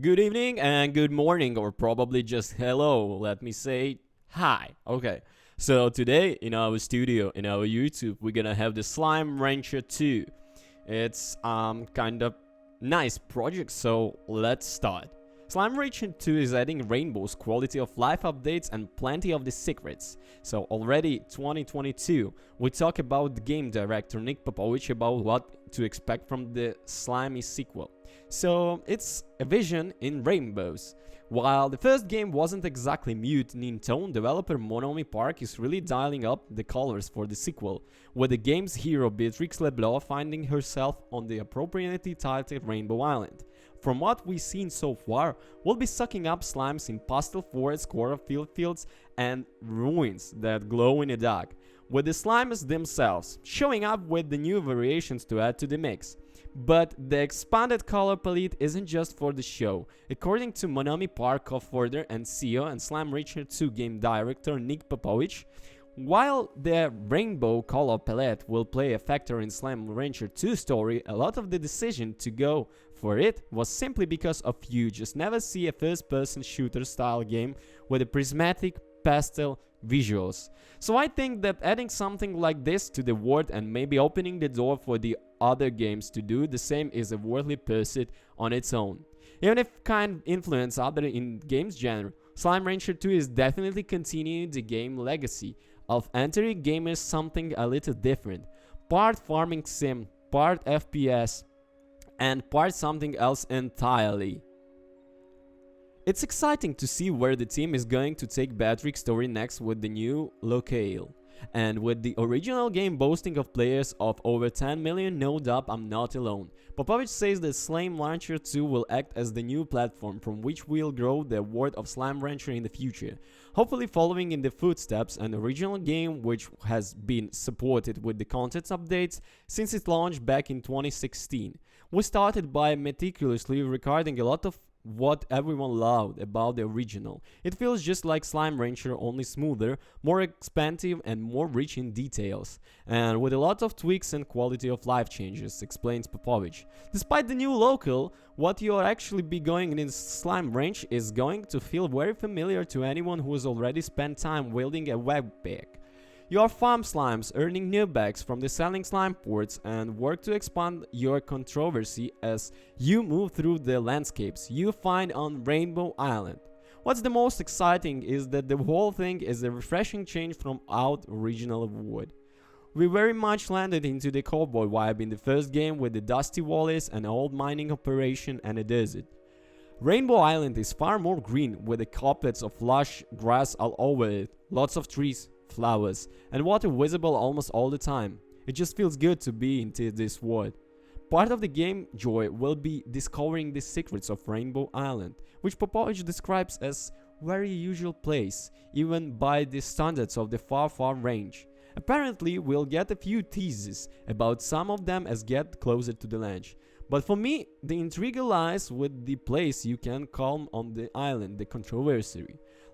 Good evening and good morning, or probably just hello. Let me say hi. Okay. So today in our studio, in our YouTube, we're gonna have the Slime Rancher 2. It's kind of nice project, so let's start. Slime Rancher 2 is adding Rainbow's quality of life updates and plenty of the secrets. So already 2022, we talk about the game director Nick Popovich about what to expect from the slimy sequel. So it's a vision in rainbows. While the first game wasn't exactly muted in tone, developer Monomi Park is really dialing up the colors for the sequel, with the game's hero Beatrix LeBlanc finding herself on the appropriately titled Rainbow Island. From what we've seen so far, we'll be sucking up slimes in pastel forests, cornfield fields, and ruins that glow in the dark, with the slimes themselves showing up with the new variations to add to the mix. But the expanded color palette isn't just for the show. According to Monami Park co-founder and CEO and Slime Rancher 2 game director Nick Popovich, while the rainbow color palette will play a factor in Slime Rancher 2 story, a lot of the decision to go for it was simply because of you just never see a first-person shooter style game with a prismatic pastel visuals. So I think that adding something like this to the world and maybe opening the door for the other games to do the same is a worthy pursuit on its own. Even if kind of influence other in games genre, Slime Rancher 2 is definitely continuing the game legacy of entering gamers something a little different. Part farming sim, part FPS, and part something else entirely. It's exciting to see where the team is going to take Beatrix's story next with the new locale. And with the original game boasting of players of over 10 million, no doubt I'm not alone. Popovich says that Slime Rancher 2 will act as the new platform from which we'll grow the world of Slime Rancher in the future, hopefully following in the footsteps an original game which has been supported with the content updates since it launched back in 2016. We started by meticulously recording a lot of what everyone loved about the original. It feels just like Slime Rancher, only smoother, more expansive and more rich in details, and with a lot of tweaks and quality of life changes, explains Popovich. Despite the new local, what you'll actually be going in Slime Ranch is going to feel very familiar to anyone who has already spent time wielding a webpack. You farm slimes, earning new bags from the selling slime ports, and work to expand your controversy as you move through the landscapes you find on Rainbow Island. What's the most exciting is that the whole thing is a refreshing change from out original wood. We very much landed into the cowboy vibe in the first game with the dusty valleys, an old mining operation, and a desert. Rainbow Island is far more green with the couplets of lush grass all over it, lots of trees, flowers, and water visible almost all the time. It just feels good to be into this world. Part of the game joy will be discovering the secrets of Rainbow Island, which Popovich describes as very usual place, even by the standards of the far range. Apparently, we'll get a few teases about some of them as get closer to the launch. But for me, the intrigue lies with the place you can call on the island, the controversy.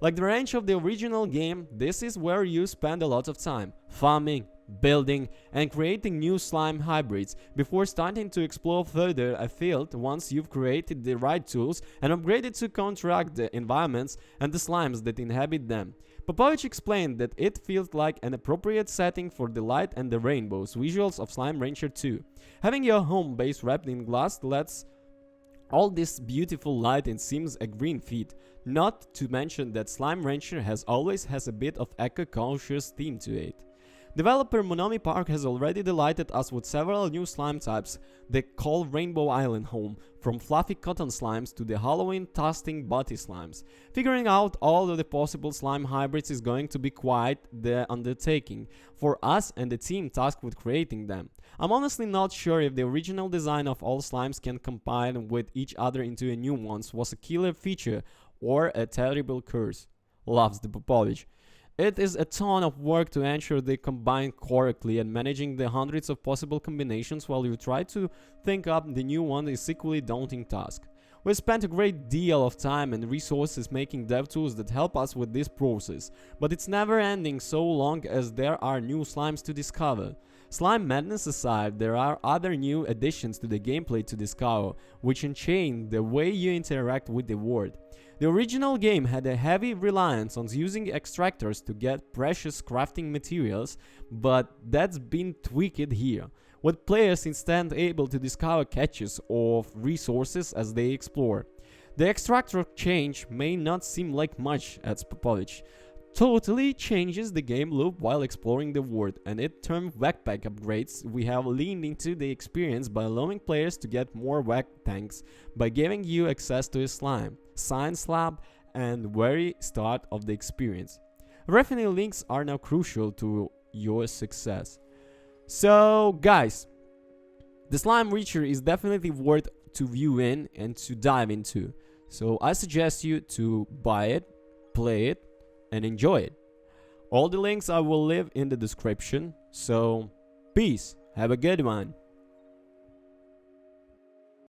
Like the range of the original game, this is where you spend a lot of time farming, building, and creating new slime hybrids before starting to explore further afield once you've created the right tools and upgraded to counteract the environments and the slimes that inhabit them. Popovich explained that it feels like an appropriate setting for the light and the rainbows visuals of Slime Rancher 2. Having your home base wrapped in glass lets all this beautiful light and seems a green feat, not to mention that Slime Rancher always has a bit of eco-conscious theme to it. Developer Monomi Park has already delighted us with several new slime types they call Rainbow Island home, from fluffy cotton slimes to the Halloween toasting body slimes. Figuring out all of the possible slime hybrids is going to be quite the undertaking for us and the team tasked with creating them. I'm honestly not sure if the original design of all slimes can combine with each other into a new one was a killer feature or a terrible curse. Loves the Popovich. It is a ton of work to ensure they combine correctly, and managing the hundreds of possible combinations while you try to think up the new one is equally daunting task. We spent a great deal of time and resources making dev tools that help us with this process, but it's never ending so long as there are new slimes to discover. Slime madness aside, there are other new additions to the gameplay to discover, which unchain the way you interact with the world. The original game had a heavy reliance on using extractors to get precious crafting materials, but that's been tweaked here, with players instead able to discover catches of resources as they explore. The extractor change may not seem like much, adds Popovich. Totally changes the game loop while exploring the world, and in terms of backpack upgrades, we have leaned into the experience by allowing players to get more whack tanks by giving you access to a slime, science lab, and very start of the experience. Revenue links are now crucial to your success. So guys, the Slime Reacher is definitely worth to view in and to dive into. So I suggest you to buy it, play it, and enjoy it. All the links I will leave in the description. So peace, have a good one.